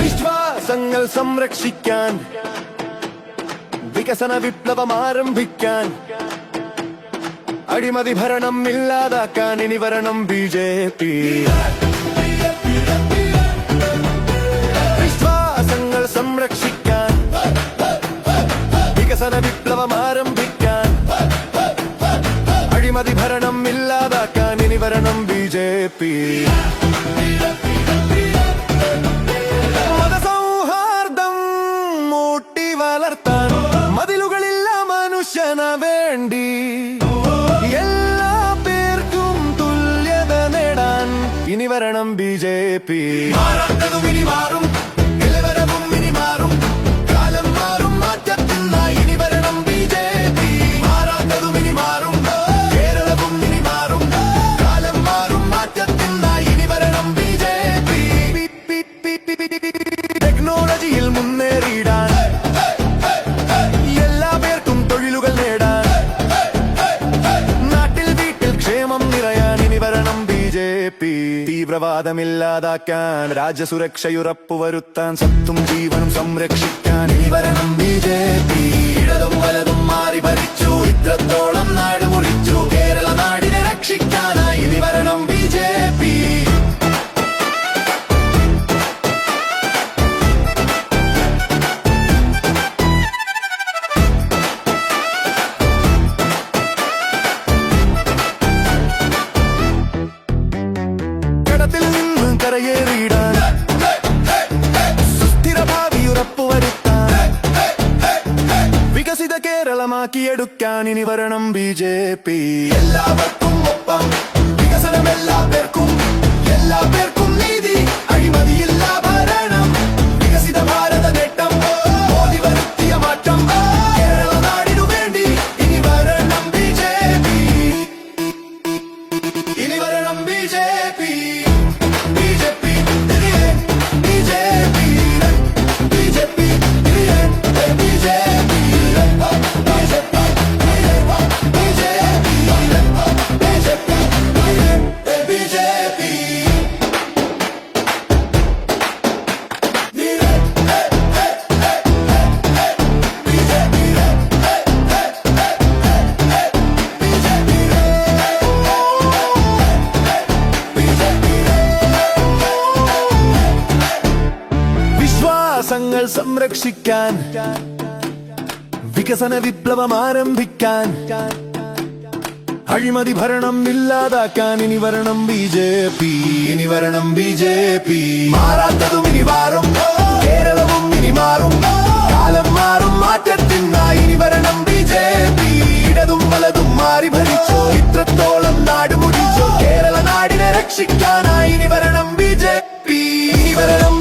വിശ്വാസങ്ങൾ സംരക്ഷിക്കാൻ വികസന വിപ്ലവം ആരംഭിക്കാൻ അഴിമതി ഭരണം ഇല്ലാതാക്കാൻ ഇനി വരണം BJP. വിശ്വാസങ്ങൾ സംരക്ഷിക്കാൻ വികസന വിപ്ലവം ആരംഭിക്കാൻ അഴിമതി ഭരണം ഇല്ലാതാക്കാൻ ഇനി വരണം BJP. മതസൗഹാർദ്ദം മൂട്ടി വളർത്താൻ മതിലുകളില്ല മനുഷ്യന വേണ്ടി എല്ലാ പേർക്കും തുല്യത നേടാൻ ഇനി വരണം BJP. മാറാത്തതും ഇനി മാറും, എല്ലാവരും ഇനി മാറും, കാലം മാറും മാറ്റത്തിനായി ഇനി വരണം BJP. മാറാത്തതും ഇനി മാറും, കേരളവും ഇനി മാറും, കാലം മാറും മാറ്റത്തിനായി ഇനി വരണം BJP. ടെക്നോളജിയിൽ മുന്നേറിയിടാൻ എല്ലാ പേർക്കും തൊഴിലുകൾ നേടാൻ നാട്ടിൽ വീട്ടിൽ ക്ഷേമം നിറയാൻ ഇനി വരണം BJP. തീവ്രവാദമില്ലാതാക്കാൻ രാജ്യസുരക്ഷയുറപ്പുവരുത്താൻ സ്വത്തും ജീവനും സംരക്ഷിക്കാൻ ഇനി വരണം BJP. ഇടതും വലതും മാറി ഭരിച്ചു, ഇത്രത്തോളം നാട് മുറിച്ചു, കേരള നാടിനെ രക്ഷിക്കാനായി ഇനി വരണം BJP. കടത്തിൽ നിന്ന് കരയേറിയിടാൻ സുസ്ഥിര ഭാവി ഉറപ്പുവരുത്താൻ വികസിത കേരളമാക്കിയെടുക്കാൻ ഇനി വരണം BJP. എല്ലാവർക്കും ഒപ്പം വികസനം, എല്ലാ പേർക്കും നീതി, അഴിമതിയില്ല ഭരണം, വികസിത ഭാരത നേട്ടം, മോദി വരുത്തിയ മാറ്റം, കേരള നാടിനു വേണ്ടി ഇനി വരണം BJP. ഇനി വരണം BJP. BJP തിരികെ, BJP BJP തിരികെ, BJP BJP BJP. വിശ്വാസങ്ങൾ സംരക്ഷിക്കാൻ വികസന വിപ്ലവം ആരംഭിക്കാൻ അഴിമതി ഭരണം ഇല്ലാതാക്കാൻ ഇനി വരണം BJP. ഇനി വരണം BJP. മാറാത്തതും ഇനി മാറും, കേരളവും ഇനി മാറും, കാലം മാറും മാറ്റത്തിനായി ഇനി വരണം BJP. ഇടതും വലതും മാറി ഭരിച്ചു, ഇത്രത്തോളം നാട് മുടിച്ചു, കേരള നാടിനെ രക്ഷിക്കാനായി ഇനി വരണം BJP. ഇനി വരണം